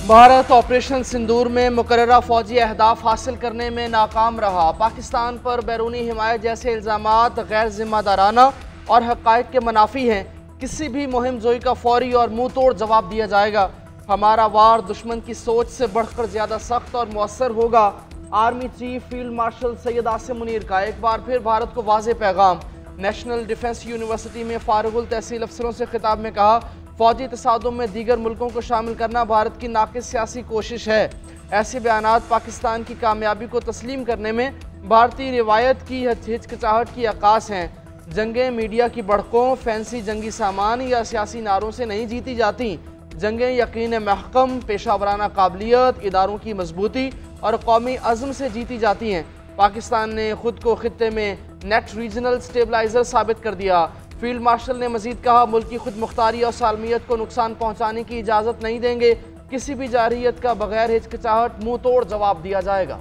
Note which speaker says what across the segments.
Speaker 1: Bharat operation सिंदूर में मुकर्ररा फौजी अहदाफ हासिल करने में नाकाम रहा। पाकिस्तान पर बैरूनी हिमायत जैसे इल्ज़ामात गैर जिम्मेदाराना और हक़ाइक़ के मुनाफी हैं। किसी भी मुहिम जोई का फौरी और मुंह तोड़ जवाब दिया जाएगा। हमारा वार दुश्मन की सोच से बढ़कर ज़्यादा सख्त और मौसर होगा। Army chief field marshal Syed Asim Munir का एक बार फिर भारत को वाज़ेह पैगाम। नेशनल डिफेंस यूनिवर्सिटी में फारुगुल तहसील अफसरों से खिताब में कहा, फौजी तसादुम में दीगर मुल्कों को शामिल करना भारत की नाक़िस सियासी कोशिश है। ऐसे बयानात पाकिस्तान की कामयाबी को तस्लीम करने में भारतीय रिवायत की हिचकिचाहट की अक्कास हैं। जंगें मीडिया की बढ़कों, फैंसी जंगी सामान या सियासी नारों से नहीं जीती जाती। जंगें यकीन महकम, पेशावराना काबिलियत, इदारों की मजबूती और कौमी अज़्म से जीती जाती हैं। पाकिस्तान ने खुद को खित्ते में नेट रीजनल स्टेबलाइजर साबित कर दिया। फील्ड मार्शल ने मजीद कहा, मुल्क की खुद मुख्तारी और सालमियत को नुकसान पहुँचाने की इजाज़त नहीं देंगे। किसी भी जारहियत का बगैर हिचकिचाहट मुँह तोड़ जवाब दिया जाएगा।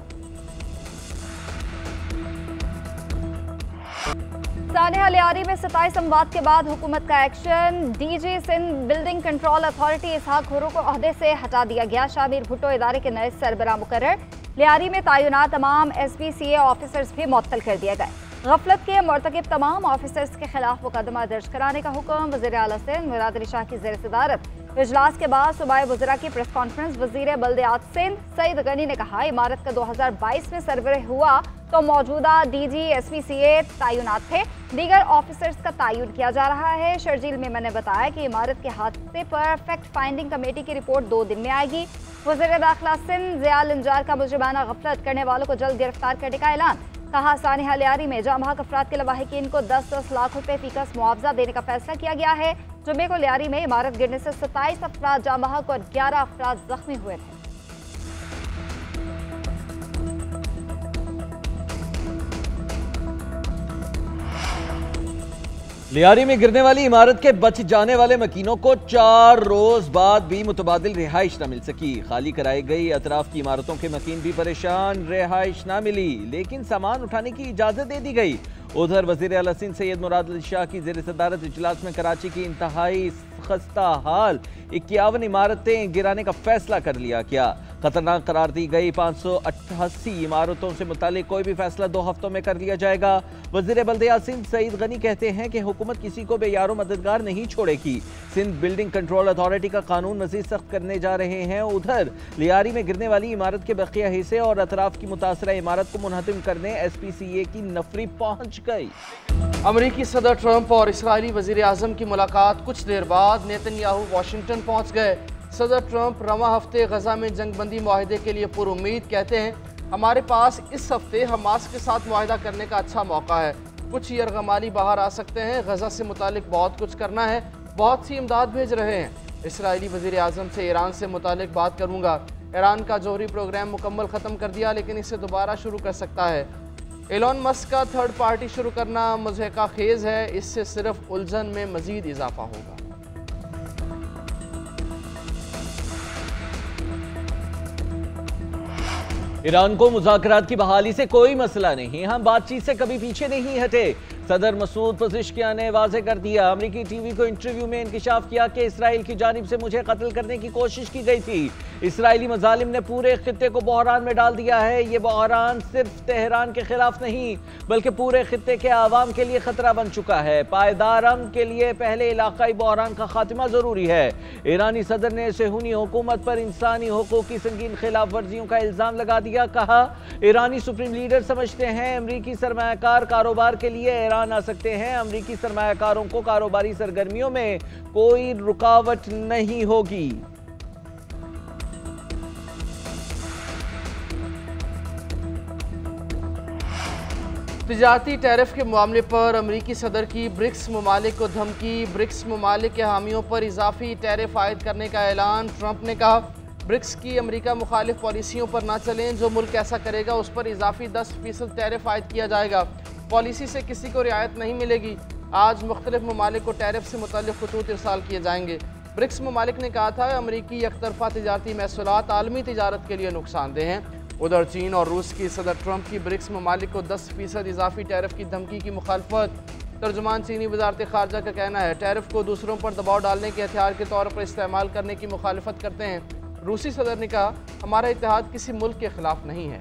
Speaker 2: सानिया लियारी में 27 अमवात के बाद हुकूमत का action. DG Sindh building control authority Ishaq Hurru को ओहदे से हटा दिया गया। शामिर भुट्टो इदारे के नए सरबराह मुकर्रर। लियारी में तैनात तमाम SPCA ऑफिसर्स भी मुअत्तल कर दिए गए। गफलत के मर्तकब तमाम ऑफिसर्स के खिलाफ मुकदमा दर्ज कराने का हुक्म। वज़ीर आला सिंध मुराद अली शाह की ज़ेर सदारत इजलास के बाद सूबाई वज़रा की प्रेस कॉन्फ्रेंस। वज़ीर बल्दियात सिंध सईद गनी ने कहा, इमारत का 2022 में सर्वे हुआ तो मौजूदा DG SPCA तैनात थे। दीगर ऑफिसर्स का तयन किया जा रहा है। शर्जील में मैंने बताया कि इमारत के हादसे पर फैक्ट फाइंडिंग कमेटी की रिपोर्ट 2 दिन में आएगी। वज़ीर दाखिला सिंध ज़ियाल इंजार का मुजरिमाना गफलत करने वालों को जल्द गिरफ्तार करने का ऐलान। कहा, सानिया लियारी में जामहक अफराद के लवाहिकीन को 10-10 लाख रुपए फीकस मुआवजा देने का फैसला किया गया है। जुम्मे को लियारी में इमारत गिरने से 27 अफराद जामहक और 11 अफराद जख्मी हुए थे।
Speaker 3: लियारी में गिरने वाली इमारत के बच जाने वाले मकीनों को 4 रोज बाद भी मुतबादिल रिहाइश न मिल सकी। खाली कराई गई अतराफ की इमारतों के मकीन भी परेशान, रिहाइश न मिली लेकिन सामान उठाने की इजाजत दे दी गई। उधर वज़ीर आला सिंध सैयद मुराद अली शाह की ज़ेर सदारत इजलास में कराची की इंतहाई खस्ता हाल 51 इमारतें गिराने का फैसला कर लिया गया। खतरनाक करार दी गई 588 इमारतों से मुतालिक कोई भी फैसला 2 हफ्तों में कर लिया जाएगा। वज़ीर बल्दियात सिंध सईद गनी कहते हैं कि हुकूमत किसी को बेयारो मददगार नहीं छोड़ेगी। सिंध बिल्डिंग कंट्रोल अथॉरिटी का कानून मजीद सख्त करने जा रहे हैं। उधर लियारी में गिरने वाली इमारत के बकिया हिस्से और अतराफ की मुतासरा इमारत को मुनहदिम करने SPCA की नफरी पहुंच गई।
Speaker 1: अमरीकी सदर ट्रंप और इसराइली वज़ीर आज़म की मुलाकात। कुछ देर बाद नेतन्याहू वाशिंगटन पहुंच गए। सदर ट्रंप रवा हफ्ते गजा में जंगबंदी मुआहदे के लिए पुरुम्मीद। कहते हैं, हमारे पास इस हफ्ते हमास के साथ मुआहदा करने का अच्छा मौका है। कुछ यरगमाली बाहर आ सकते हैं। गजा से मुतालिक बहुत कुछ करना है, बहुत सी इमदाद भेज रहे हैं। इसराइली वज़ीर आज़म से ईरान से मुतालिक बात करूँगा। ईरान का जोहरी प्रोग्राम मुकम्मल ख़त्म कर दिया लेकिन इसे दोबारा शुरू कर सकता है। एलोन मस्क का थर्ड पार्टी शुरू करना मुज़हिका खेज़ है। इससे सिर्फ उलझन में मज़ीद इजाफा होगा।
Speaker 3: ईरान को मुज़ाकरात की बहाली से कोई मसला नहीं, हम बातचीत से कभी पीछे नहीं हटे। सदर मसूद पज़ेश्कियान ने वाज़ेह कर दिया। अमरीकी TV को इंटरव्यू में इंकिशाफ किया कि इसराइल की जानिब से मुझे कत्ल करने की कोशिश की गई थी। इसराइली मज़ालिम ने पूरे खित्ते को बहरान में डाल दिया है। ये बहरान सिर्फ तेहरान के खिलाफ नहीं बल्कि पूरे खित्ते के आवाम के लिए खतरा बन चुका है। पायदार अमन के लिए पहले इलाकाई बहरान का खात्मा जरूरी है। ईरानी सदर ने सेहूनी हुकूमत पर इंसानी हुकूक की संगीन खिलाफ वर्जियों का इल्जाम लगा दिया। कहा, ईरानी सुप्रीम लीडर समझते हैं अमरीकी सरमायाकार कारोबार के लिए ईरान आ सकते हैं। अमरीकी सरमायाकारों को कारोबारी सरगर्मियों में कोई रुकावट नहीं होगी।
Speaker 1: तिजारती टैरिफ के मामले पर अमरीकी सदर की ब्रिक्स ममालिक को धमकी। ब्रिक्स ममालिक के हामियों पर इजाफी टैरिफ आयद करने का ऐलान। ट्रंप ने कहा, ब्रिक्स की अमरीका मुखालिफ पॉलिसियों पर ना चलें। जो मुल्क ऐसा करेगा उस पर इजाफी 10% टैरिफ आयद किया जाएगा। पॉलिसी से किसी को रियायत नहीं मिलेगी। आज मुख्तलिफ ममालिक को टैरिफ से मुताल्लिक़ खतूत इरसाल किए जाएंगे। ब्रिक्स ममालिक ने कहा था, अमरीकी एकतरफा तिजारती महसूलात आलमी तिजारत के लिए नुकसानदेह हैं। उधर चीन और रूस की सदर ट्रंप की ब्रिक्स ममालिक को 10% इजाफी टैरिफ की धमकी की मुखालफत। तर्जुमान चीनी वजारत खारजा का कहना है, टैरिफ को दूसरों पर दबाव डालने के हथियार के तौर पर इस्तेमाल करने की मुखालफत करते हैं। रूसी सदर ने कहा, हमारा इत्तेहाद किसी मुल्क के खिलाफ नहीं है।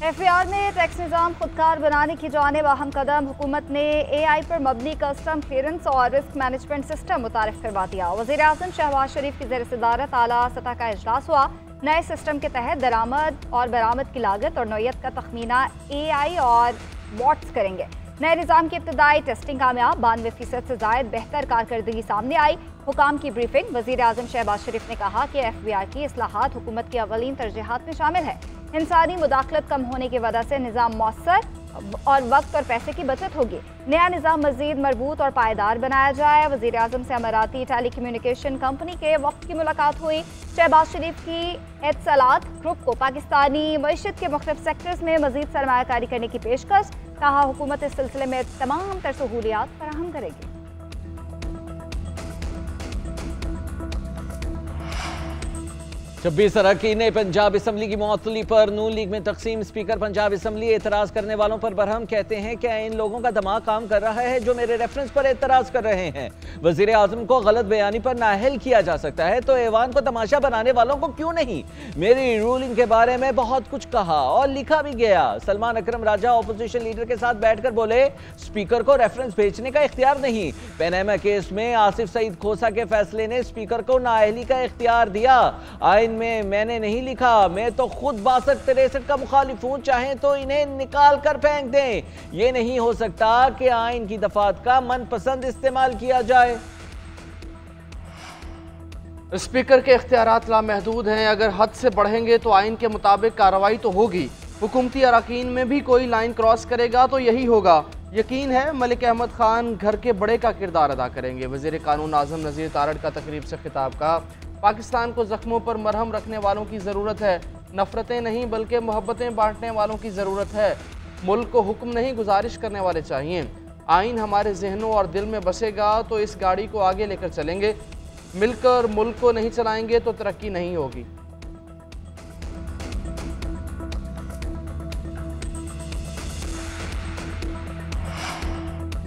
Speaker 2: एफबीआर में टैक्स निज़ाम खुदकार बनाने की जानिब अहम कदम। हुकूमत ने AI पर मबनी कस्टम क्लियरेंस और रिस्क मैनेजमेंट सिस्टम मुतारिफ करवा दिया। वज़ीर आज़म शहबाज शरीफ की ज़ेर सदारत आला सतह का इजलास हुआ। नए सिस्टम के तहत दरामद और बरामद की लागत और नौयत का तखमीना AI और बॉट्स करेंगे। नए निज़ाम की इब्तदाई टेस्टिंग कामयाब, 92% से ज़ायद बेहतर कारकर्दगी सामने आई। हुकाम की ब्रीफिंग। वज़ीर आज़म शहबाज शरीफ ने कहा कि FBI की इस्लाहात हुकूमत की अवलीन तरजीहात में शामिल है। इंसानी मुदाखलत कम होने की वजह से निज़ाम मौसर और वक्त और पैसे की बचत होगी। नया निज़ाम मज़ीद मजबूत और पायदार बनाया जाए। वज़ीर आज़म से अमाराती टेली कम्युनिकेशन कंपनी के वक्त की मुलाकात हुई। शहबाज शरीफ की एतसलात ग्रुप को पाकिस्तानी मईशत के मुख्तलिफ सेक्टर्स में मज़ीद सरमायाकारी करने की पेशकश। कहा, हुकूमत इस सिलसिले में तमाम तर सहूलियात फराहम करेगी।
Speaker 3: 26 अरकान पंजाब असम्बली की मुअत्तली पर नून लीग में तकसीम। स्पीकर पंजाब असम्बली एतराज़ करने वालों पर बरहम, कहते हैं क्या इन लोगों का दिमाग काम कर रहा है जो मेरे रेफरेंस पर एतराज़ कर रहे हैं। वज़ीर आज़म को गलत बयानी पर नाअहल किया जा सकता है तो ऐवान को तमाशा बनाने वालों को क्यों नहीं। मेरी रूलिंग के बारे में बहुत कुछ कहा और लिखा भी गया। सलमान अकरम राजा अपोजिशन लीडर के साथ बैठकर बोले, स्पीकर को रेफरेंस भेजने का इख्तियार नहीं। पनामा केस में आसिफ सईद खोसा के फैसले ने स्पीकर को नाअहली का इख्तियार दिया। आइन में मैंने नहीं लिखा, मैं तो खुद 62-63 का मुखालिफ हूं, चाहे तो इन्हें निकाल कर फेंक दें। ये नहीं हो सकता कि आइन की दफात का मनपसंद इस्तेमाल किया जाए।
Speaker 1: स्पीकर के इख्तियारात लामहदूद हैं, अगर हद से बढ़ेंगे तो आइन के मुताबिक कार्रवाई तो होगी। हुकूमती अरकान में भी कोई लाइन क्रॉस करेगा तो यही होगा। यकीन है मलिक अहमद खान घर के बड़े का किरदार अदा करेंगे। वज़ीर कानून आज़म नज़ीर तारड़ का तकरीब से खिताब। कहा, पाकिस्तान को ज़ख्मों पर मरहम रखने वालों की ज़रूरत है, नफ़रतें नहीं बल्कि मोहब्बतें बांटने वालों की ज़रूरत है। मुल्क को हुक्म नहीं गुजारिश करने वाले चाहिए। आइन हमारे जहनों और दिल में बसेगा तो इस गाड़ी को आगे लेकर चलेंगे। मिलकर मुल्क को नहीं चलाएंगे तो तरक्की नहीं होगी।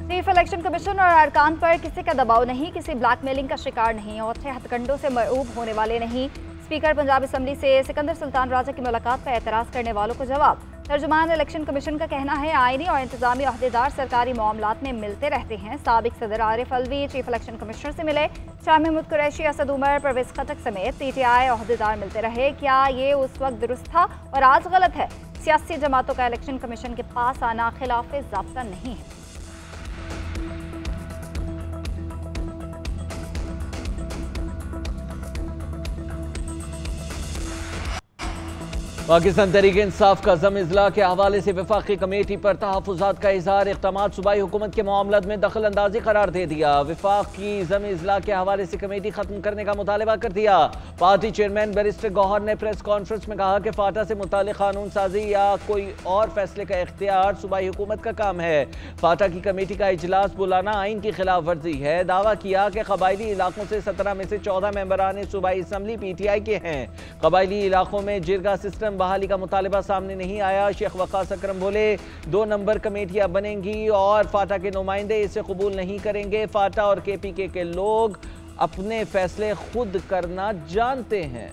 Speaker 2: चीफ इलेक्शन कमीशन और अरकान पर किसी का दबाव नहीं, किसी ब्लैकमेलिंग का शिकार नहीं और हथकंडों से मरूब होने वाले नहीं। स्पीकर पंजाब असम्बली से सिकंदर सुल्तान राजा की मुलाकात पर एतराज़ करने वालों को जवाब। तर्जुमान इलेक्शन कमीशन का कहना है, आइनी और इंतजामी अहदेदार सरकारी मामलात में मिलते रहते हैं। साबिक सदर Arif Alvi chief election commissioner से मिले। शाह महमूद कुरैशी, असद उमर, परवेज खटक समेत PTI अहदेदार मिलते रहे। क्या ये उस वक्त दुरुस्त था और आज गलत है? सियासी जमातों का इलेक्शन कमीशन के पास आना खिलाफ ज़ाब्ता नहीं है।
Speaker 3: पाकिस्तान तहरीक इंसाफ का ज़म इज़ला के हवाले से वफाकी कमेटी पर तहफ़्फ़ुज़ात का इज़हार। इक़दामात सूबाई हुकूमत के मामलात में दखल अंदाजी करार दे दिया। वफाकी ज़म इज़ला के हवाले से कमेटी ख़त्म करने का मुतालबा कर दिया। पार्टी चेयरमैन बैरिस्टर गौहर ने प्रेस कॉन्फ्रेंस में कहा कि फाटा से मुताल्लिक़ कानून साजी या कोई और फैसले का इख्तियार सूबाई हुकूमत का काम है। फाटा की कमेटी का इजलास बुलाना आइन की खिलाफ वर्जी है। दावा किया कि कबायली इलाकों से 17 में से 14 मेंबरान सूबाई असम्बली PTI के हैं। कबायली इलाकों में जिरगा सिस्टम बहाली का मुतालिबा सामने नहीं आया। शेख वक़ास अकरम बोले, 2 नंबर कमेटियां बनेंगी और फाटा के नुमाइंदे इसे कबूल नहीं करेंगे। फाटा और KPK के लोग अपने फैसले खुद करना जानते हैं।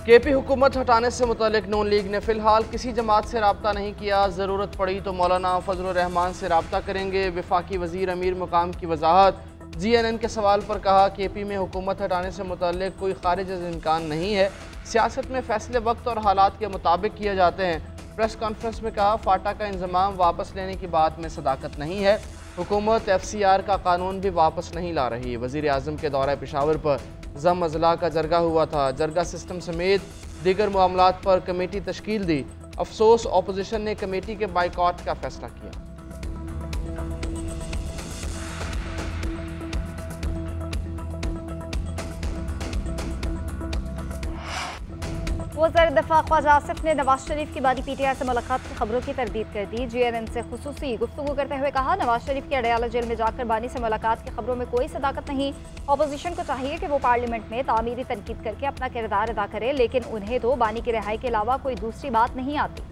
Speaker 1: KP हुकूमत हटाने से मुतालिक नून लीग ने फ़िलहाल किसी जमात से रब्ता नहीं किया। ज़रूरत पड़ी तो मौलाना फजल रहमान से रब्ता करेंगे। वफाकी वज़ीर अमीर मुकाम की वजाहत। GNN के सवाल पर कहा, KP में हुकूमत हटाने से मुतालिक कोई खारिज इम्कान नहीं है। सियासत में फ़ैसले वक्त और हालात के मुताबिक किए जाते हैं। प्रेस कॉन्फ्रेंस में कहा, फाटा का इंजमाम वापस लेने की बात में सदाकत नहीं है। हुकूमत FCR का कानून भी वापस नहीं ला रही। वज़ीर आज़म के दौरे पेशावर पर ज़म अज़ला का जरगा हुआ था। जरगा सिस्टम समेत दीगर मामलात पर कमेटी तश्कील दी। अफसोस अपोजिशन ने कमेटी के बाइकॉट का फैसला किया।
Speaker 2: वज़ीर दिफा ख्वाजा आसिफ ने नवाज शरीफ की बानी PTI से मुलाकात की खबरों की तरदीद कर दी। GNN से खुसूसी गुफ्तगू करते हुए कहा, नवाज शरीफ के अडयाला जेल में जाकर बानी से मुलाकात की खबरों में कोई सदाकत नहीं। अपोजिशन को चाहिए कि वो पार्लियामेंट में तामीरी तनकीद करके अपना किरदार अदा करे, लेकिन उन्हें तो बानी की रिहाई के अलावा कोई दूसरी बात नहीं आती।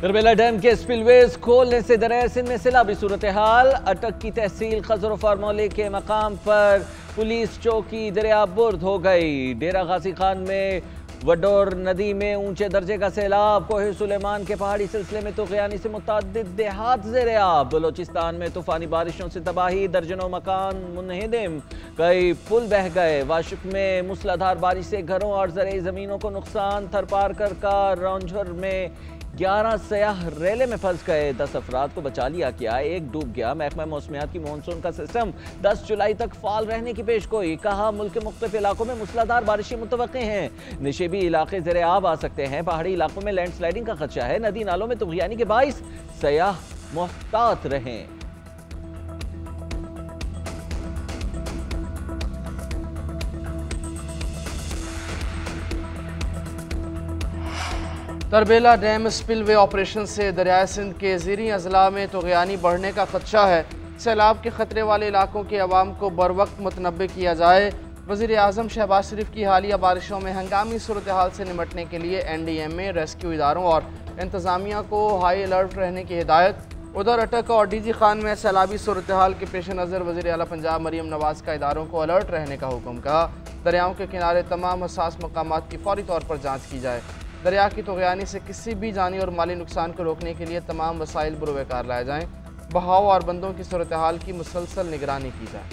Speaker 3: करबेला डैम के स्पिलवेज खोलने से दरिया सिंध में सैलाबी सूरत हाल। अटक की तहसील खजर फार्मोले के मकाम पर पुलिस चौकी दरिया बुर्द हो गई। डेरा गाजी खान में वडोर नदी में ऊंचे दर्जे का सैलाब। कोहे सुलेमान के पहाड़ी सिलसिले में तुगयानी से मुतअद्दिद देहात ज़ेर-ए-आब। बलोचिस्तान में तूफानी बारिशों से तबाही, दर्जनों मकान मुनहदिम, कई पुल बह गए। वाशिक में मूसलाधार बारिश से घरों और ज़रई ज़मीनों को नुकसान। थरपारकर का रौंझर में 11 सयाह रेले में फंस गए। 10 अफराद को बचा लिया गया, एक डूब गया। महकमा मौसमियात की मानसून का सिस्टम 10 जुलाई तक फाल रहने की पेशगोई। कहा, मुल्क के मुख्तलिफ इलाकों में मूसलाधार बारिशें मुतवक्के हैं। निशेबी इलाके ज़ेर-ए-आब आ सकते हैं। पहाड़ी इलाकों में लैंडस्लाइडिंग का खदशा है। नदी नालों में तुगयानी के बाइस सयाह मुहतात रहें।
Speaker 1: करबेला डैम स्पिलवे ऑपरेशन से दरियाए सिंध के ज़ीरी अजला में तुगयानी बढ़ने का खदशा है। सैलाब के ख़तरे वाले इलाकों के अवाम को बर वक्त मुतनब्बे किया जाए। वज़ीर आज़म शहबाज शरीफ की हालिया बारिशों में हंगामी सूरत हाल से निमटने के लिए NDMA, रेस्क्यू इदारों और इंतज़ामिया को हाई अलर्ट रहने की हिदायत। उधर अटक और DG खान में सैलाबी सूरत हाल के पेश नज़र वज़ीर आला पंजाब मरीम नवाज़ का इदारों को अलर्ट रहने का हुक्म। कहा, दरियाओं के किनारे तमाम हसास मकामात की फौरी तौर पर जाँच की जाए। दरिया की तुगयानी से किसी भी जानी और माली नुकसान को रोकने के लिए तमाम वसाइल बुरुकार लाए जाएँ। बहाव और बंदों की सूरत हाल की मुसलसल निगरानी की जाए।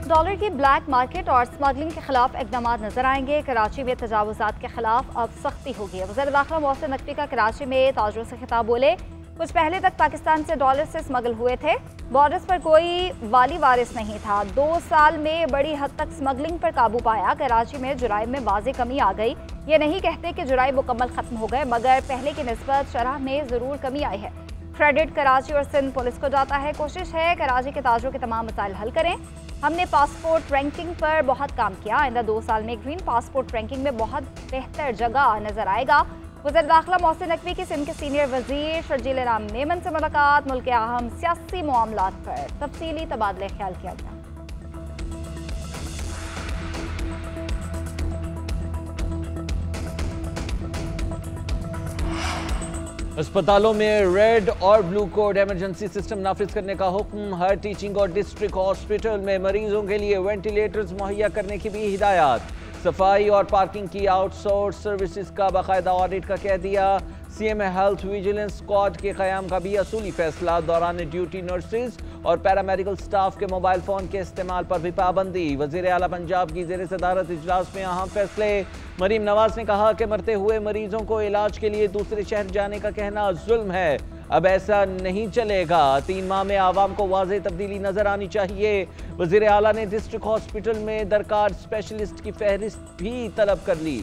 Speaker 2: डॉलर की ब्लैक मार्केट और स्मगलिंग के खिलाफ इकदाम नजर आएंगे। कराची में तजावुजात के खिलाफ अब सख्ती होगी। वज़ीर दाखिला मोहसिन नकवी का कराची में ताजरों से खिताब बोले, कुछ पहले तक पाकिस्तान से डॉलर से स्मगल हुए थे। बॉर्डर्स पर कोई वाली वारिस नहीं था। 2 साल में बड़ी हद तक स्मगलिंग पर काबू पाया। कराची में जुराइम में वाज़े कमी आ गई। ये नहीं कहते कि जुराइम मुकम्मल खत्म हो गए, मगर पहले की निस्बत शरह में ज़रूर कमी आई है। क्रेडिट कराची और सिंध पुलिस को जाता है। कोशिश है कराची के ताजरों के तमाम मसाइल हल करें। हमने पासपोर्ट रैंकिंग पर बहुत काम किया। आइंदा 2 साल में ग्रीन पासपोर्ट रैंकिंग में बहुत बेहतर जगह नजर आएगा। वज़ीर दाखिला मोहसिन नकवी की सिंध के सीनियर वज़ीर शर्जील इनाम मेमन से मुलाकात। मुल्क के अहम सियासी मामलात पर तफसीली तबादले ख्याल किया गया।
Speaker 3: अस्पतालों में रेड और ब्लू कोड इमरजेंसी सिस्टम नाफिज करने का हुक्म। हर टीचिंग और डिस्ट्रिक्ट हॉस्पिटल में मरीजों के लिए वेंटिलेटर्स मुहैया करने की भी हिदायत। सफाई और पार्किंग की आउटसोर्स सर्विसेज का बाकायदा ऑडिट का कह दिया। CM हेल्थ विजिलेंस स्क्वाड के क़याम का भी असूली फैसला। दौरान ड्यूटी नर्सेज और पैरामेडिकल स्टाफ के मोबाइल फ़ोन के इस्तेमाल पर भी पाबंदी। वज़ीर आला पंजाब की ज़ेर सदारत इजलास में अहम फैसले। मरीम नवाज ने कहा कि मरते हुए मरीजों को इलाज के लिए दूसरे शहर जाने का कहना जुल्म है। अब ऐसा नहीं चलेगा। 3 माह में आवाम को वाज़ेह तब्दीली नजर आनी चाहिए। वज़ीर आला ने डिस्ट्रिक्ट हॉस्पिटल में दरकार स्पेशलिस्ट की फहरिस्त भी तलब कर ली।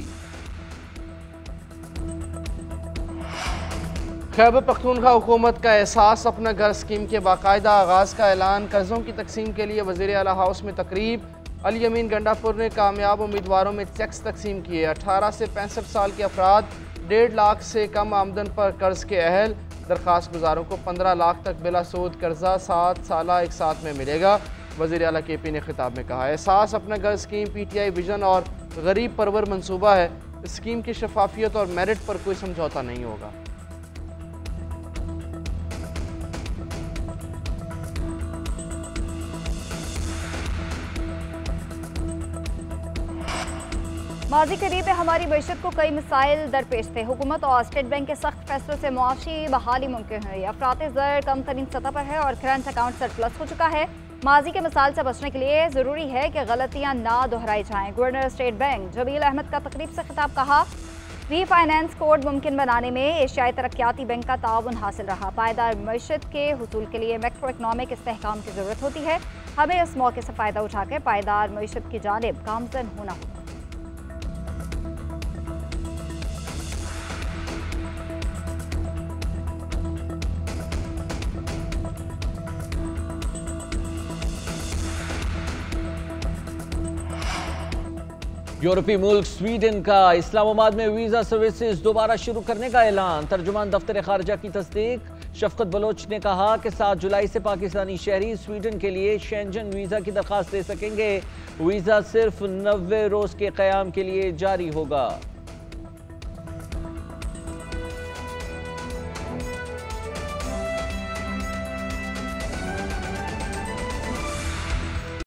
Speaker 1: खैबर पख्तूनख्वा हुकूमत का एहसास अपना घर स्कीम के बाकायदा आगाज़ का ऐलान। कर्जों की तकसीम के लिए वज़ीर आला हाउस में तकरीब। अली अमीन गंडापुर ने कामयाब उम्मीदवारों में चेक्स तकसीम किए। 18 से 65 साल के अफराद 1.5 लाख से कम आमदन पर कर्ज के अहल। दरख्वास्त गुजारों को 15 लाख तक बिला सूद कर्जा 7 साल एक साथ में मिलेगा। वज़ीर आला KP ने खिताब में कहा, एहसास अपना घर स्कीम PTI विजन और गरीब परवर मंसूबा है। स्कीम की शफाफियत और मेरिट पर कोई समझौता नहीं होगा।
Speaker 2: माजी करीब हमारी मैशत को कई मसाइल दरपेश थे। हुकूमत और स्टेट बैंक के सख्त फैसलों से मुआशी बहाली मुमकिन है। अफराती ज़र कम तरीन सतह पर है और करंट अकाउंट सरप्लस हो चुका है। माजी के मसाइल से बचने के लिए ज़रूरी है कि गलतियाँ ना दोहराई जाएँ। Governor state bank Zabeel Ahmad का तकरीब से खिताब। कहा, रीफाइनेंस कोड मुमकिन बनाने में एशियाई तरक्याती बैंक का ताउन हासिल रहा। पायदार मईशत के हुसूल के लिए मैक्रो इकनॉमिक इस्तेहकाम की ज़रूरत होती है। हमें इस मौके से फ़ायदा उठाकर पायदार मईशत की जानिब गामज़न होना होगा।
Speaker 3: यूरोपीय मुल्क स्वीडन का इस्लामाबाद में वीजा सर्विसेज दोबारा शुरू करने का ऐलान। तर्जुमान दफ्तर खारजा की तस्दीक। शफकत बलोच ने कहा कि 7 जुलाई से पाकिस्तानी शहरी स्वीडन के लिए शेंजन वीजा की दरखास्त दे सकेंगे। वीजा सिर्फ 90 रोज के क़याम के लिए जारी होगा।